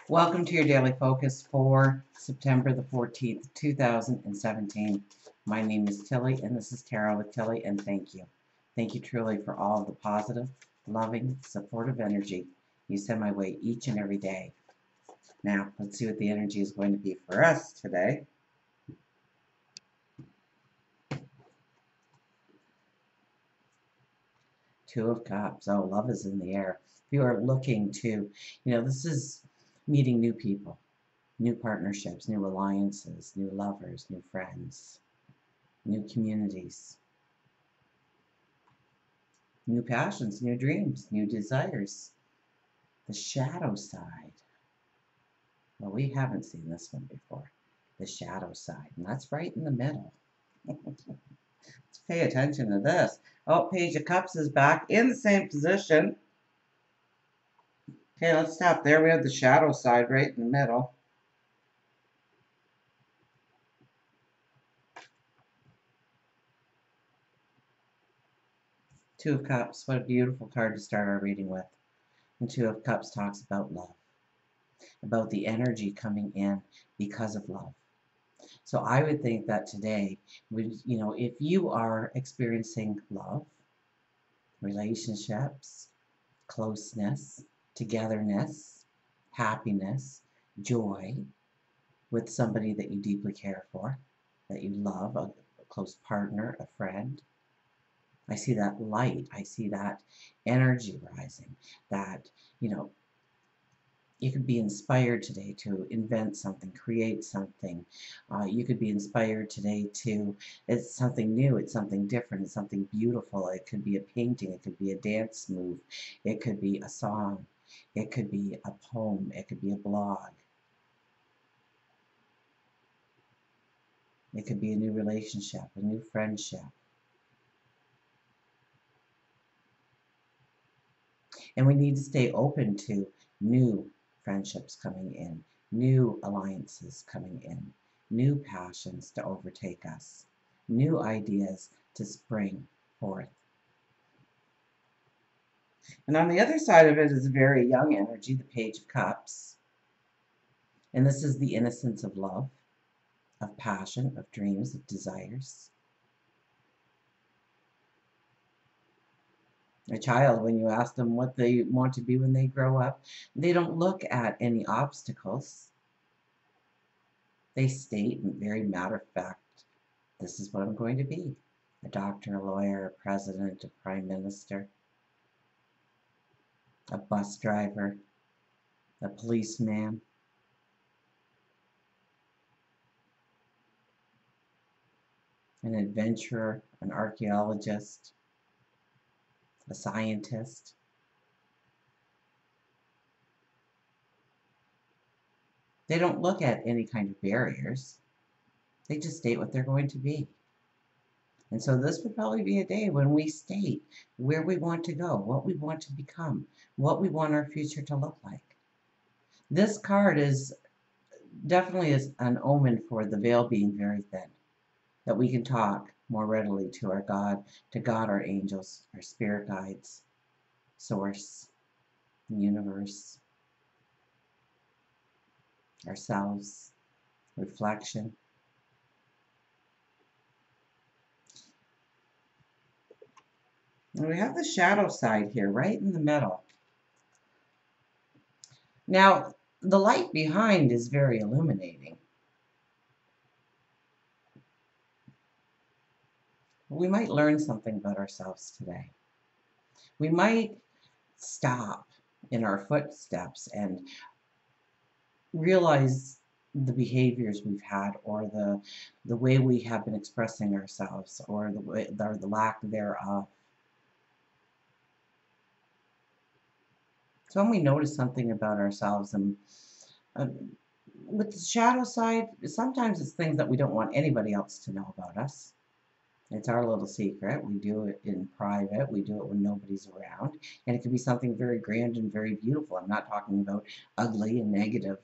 Welcome to your daily focus for September the 14th, 2017. My name is Tilly, and this is Tarot with Tilly, and thank you. Thank you truly for all of the positive, loving, supportive energy you send my way each and every day. Now, let's see what the energy is going to be for us today. Two of Cups. Oh, love is in the air. If you are looking to, this is meeting new people, new partnerships, new alliances, new lovers, new friends, new communities, new passions, new dreams, new desires. The shadow side. Well, we haven't seen this one before. The shadow side. And that's right in the middle. Let's pay attention to this. Oh, Page of Cups is back in the same position. Okay, let's stop there. We have the shadow side right in the middle. Two of Cups. What a beautiful card to start our reading with. And Two of Cups talks about love, about the energy coming in because of love. So I would think that today, if you are experiencing love, relationships, closeness, togetherness, happiness, joy with somebody that you deeply care for, that you love, a close partner, a friend, I see that light. I see that energy rising, that, you could be inspired today to invent something, create something. You could be inspired today to, it's something new, it's something different, it's something beautiful. It could be a painting, it could be a dance move, it could be a song, it could be a poem, it could be a blog. It could be a new relationship, a new friendship. And we need to stay open to new friendships coming in, new alliances coming in, new passions to overtake us, new ideas to spring forth. And on the other side of it is a very young energy, the Page of Cups. And this is the innocence of love, of passion, of dreams, of desires. A child, when you ask them what they want to be when they grow up, they don't look at any obstacles. They state in very matter of fact, this is what I'm going to be. A doctor, a lawyer, a president, a prime minister, a bus driver, a policeman, an adventurer, an archaeologist, a scientist. They don't look at any kind of barriers. They just state what they're going to be. And so this would probably be a day when we state where we want to go, what we want to become, what we want our future to look like. This card is definitely an omen for the veil being very thin, that we can talk more readily to our God, our angels, our spirit guides, source, the universe, ourselves, reflection. And we have the shadow side here, right in the middle. Now, the light behind is very illuminating. We might learn something about ourselves today. We might stop in our footsteps and realize the behaviors we've had, or the way we have been expressing ourselves, or the lack thereof. So when we notice something about ourselves, and with the shadow side, sometimes it's things that we don't want anybody else to know about us. It's our little secret. We do it in private. We do it when nobody's around. And it can be something very grand and very beautiful. I'm not talking about ugly and negative.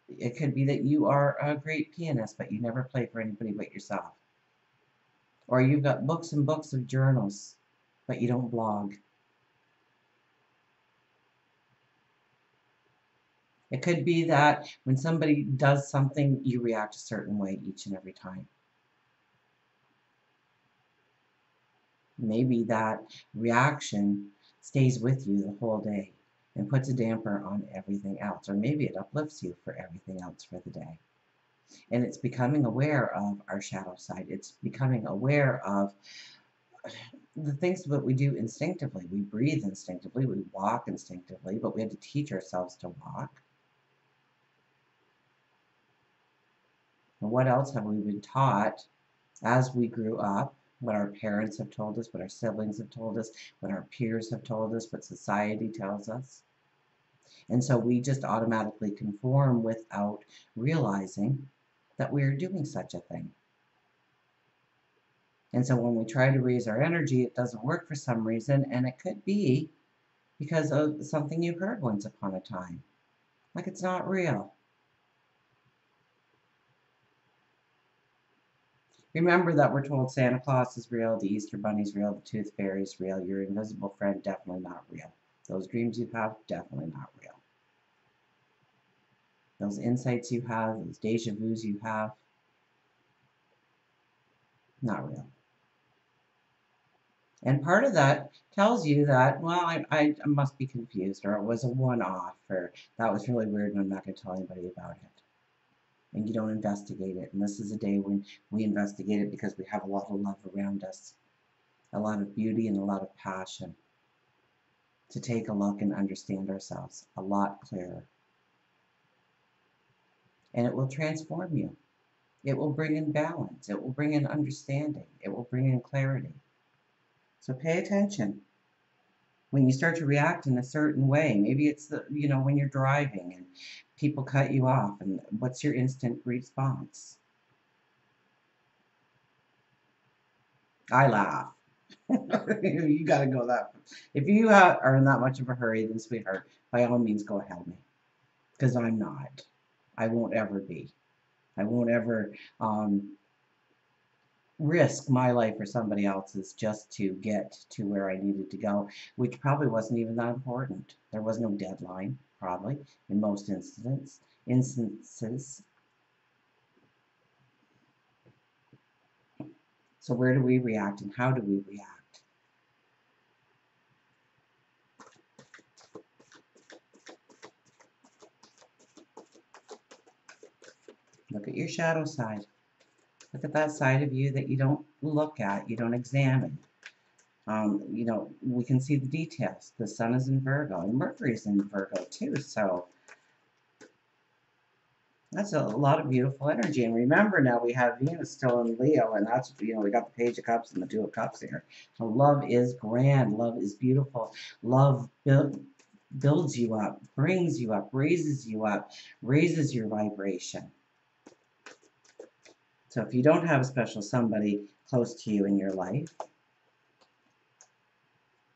It could be that you are a great pianist, but you never play for anybody but yourself. Or you've got books and books of journals, but you don't blog. It could be that when somebody does something, you react a certain way each and every time. Maybe that reaction stays with you the whole day and puts a damper on everything else. Or maybe it uplifts you for everything else for the day. And it's becoming aware of our shadow side. It's becoming aware of the things that we do instinctively. We breathe instinctively, we walk instinctively, but we had to teach ourselves to walk. And what else have we been taught as we grew up? What our parents have told us, what our siblings have told us, what our peers have told us, what society tells us. And so we just automatically conform without realizing that we're doing such a thing. And so when we try to raise our energy, it doesn't work for some reason, and it could be because of something you heard once upon a time. Like it's not real. Remember that we're told Santa Claus is real, the Easter Bunny's real, the Tooth Fairy's real, your invisible friend definitely not real. Those dreams you have, definitely not real. Those insights you have, those deja vus you have, not real. And part of that tells you that, well, I must be confused, or it was a one-off, or that was really weird and I'm not going to tell anybody about it. And you don't investigate it. And this is a day when we investigate it because we have a lot of love around us, a lot of beauty and a lot of passion to take a look and understand ourselves a lot clearer. And it will transform you. It will bring in balance. It will bring in understanding. It will bring in clarity. So pay attention. When you start to react in a certain way, maybe it's when you're driving and people cut you off, and what's your instant response? I laugh. You got to go that. If you are in that much of a hurry, then sweetheart, by all means, go ahead me, because I'm not. I won't ever be. I won't ever risk my life or somebody else's just to get to where I needed to go, which probably wasn't even that important. There was no deadline, probably, in most instances. So where do we react and how do we react? Look at your shadow side. Look at that side of you that you don't look at, you don't examine. We can see the details. The sun is in Virgo, and Mercury is in Virgo too, so that's a lot of beautiful energy. And remember now, we have Venus still in Leo, and that's, we got the Page of Cups and the Two of Cups here. So love is grand, love is beautiful. Love builds you up, brings you up, raises your vibration. So if you don't have a special somebody close to you in your life,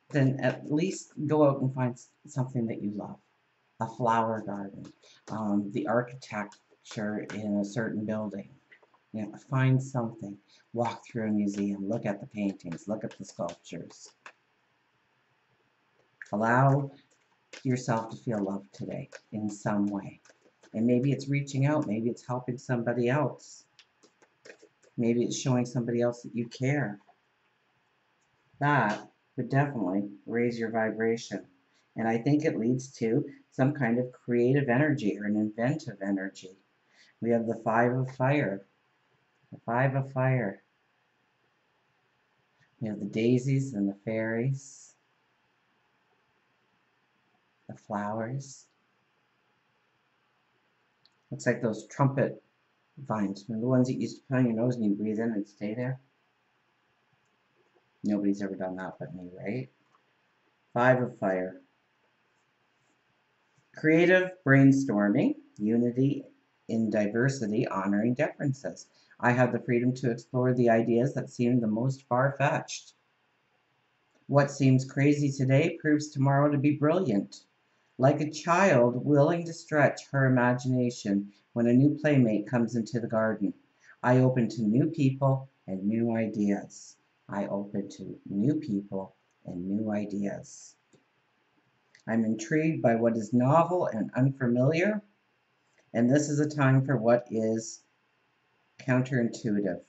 then at least go out and find something that you love. A flower garden, the architecture in a certain building. Find something. Walk through a museum. Look at the paintings. Look at the sculptures. Allow yourself to feel loved today in some way. And maybe it's reaching out. Maybe it's helping somebody else. Maybe it's showing somebody else that you care. That would definitely raise your vibration. And I think it leads to some kind of creative energy or an inventive energy. We have the Five of Fire. The Five of Fire. We have the daisies and the fairies. The flowers. Looks like those trumpet vines. The ones that you used to put on your nose and you breathe in and stay there. Nobody's ever done that but me, right? Five of Fire. Creative brainstorming, unity in diversity, honoring differences. I have the freedom to explore the ideas that seem the most far-fetched. What seems crazy today proves tomorrow to be brilliant. Like a child willing to stretch her imagination when a new playmate comes into the garden. I open to new people and new ideas. I open to new people and new ideas. I'm intrigued by what is novel and unfamiliar, and this is a time for what is counterintuitive,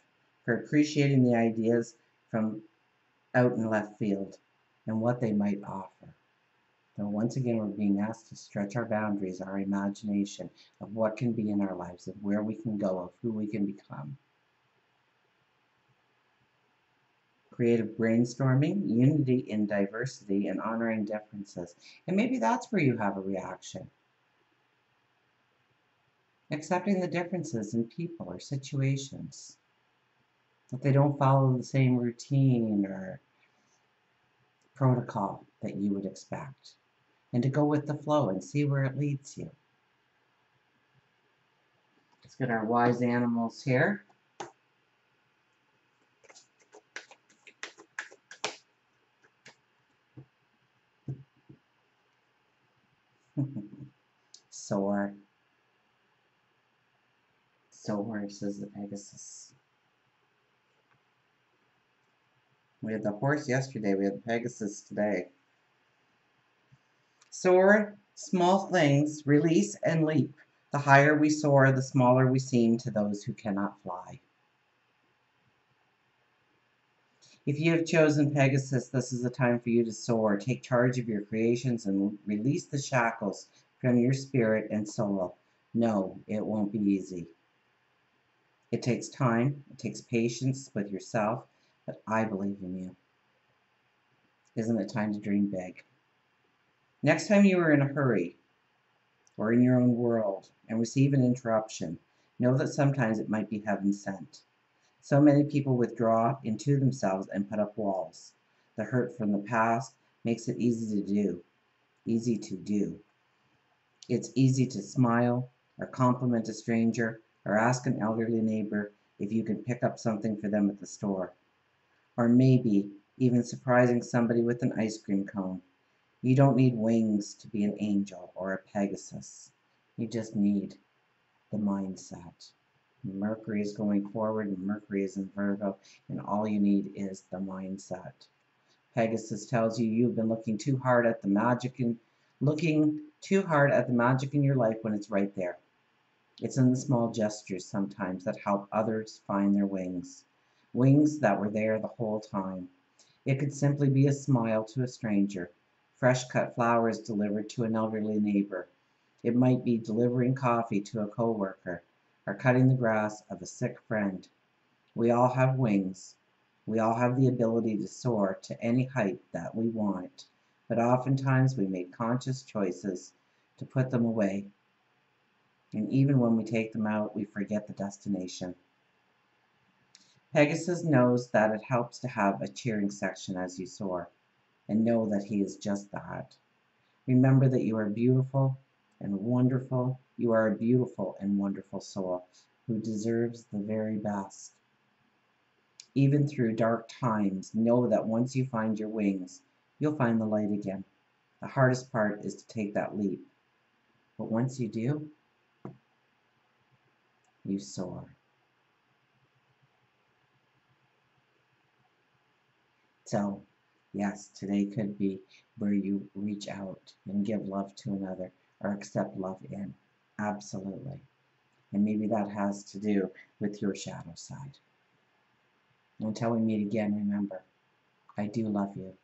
for appreciating the ideas from out in left field and what they might offer. So once again, we're being asked to stretch our boundaries, our imagination of what can be in our lives, of where we can go, of who we can become. Creative brainstorming, unity in diversity, and honoring differences. And maybe that's where you have a reaction. Accepting the differences in people or situations. That they don't follow the same routine or protocol that you would expect. And to go with the flow and see where it leads you. Let's get our wise animals here. Soar. Soar, says the Pegasus. We had the horse yesterday, we had the Pegasus today. Soar, small things, release and leap. The higher we soar, the smaller we seem to those who cannot fly. If you have chosen Pegasus, this is the time for you to soar. Take charge of your creations and release the shackles from your spirit and soul. No, it won't be easy. It takes time, it takes patience with yourself, but I believe in you. Isn't it time to dream big? Next time you are in a hurry or in your own world and receive an interruption, know that sometimes it might be heaven sent. So many people withdraw into themselves and put up walls. The hurt from the past makes it easy to do. Easy to do. It's easy to smile or compliment a stranger or ask an elderly neighbor if you can pick up something for them at the store. Or maybe even surprising somebody with an ice cream cone. You don't need wings to be an angel or a Pegasus. You just need the mindset. Mercury is going forward and Mercury is in Virgo, and all you need is the mindset. Pegasus tells you you've been looking too hard at the magic in your life when it's right there. It's in the small gestures sometimes that help others find their wings. Wings that were there the whole time. It could simply be a smile to a stranger, fresh cut flowers delivered to an elderly neighbor. It might be delivering coffee to a coworker or cutting the grass of a sick friend. We all have wings. We all have the ability to soar to any height that we want, but oftentimes we make conscious choices to put them away. And even when we take them out, we forget the destination. Pegasus knows that it helps to have a cheering section as you soar, and know that he is just that. Remember that you are beautiful and wonderful. You are a beautiful and wonderful soul who deserves the very best. Even through dark times, know that once you find your wings, you'll find the light again. The hardest part is to take that leap. But once you do, you soar. So, yes, today could be where you reach out and give love to another or accept love in. Absolutely. And maybe that has to do with your shadow side. Until we meet again, remember, I do love you.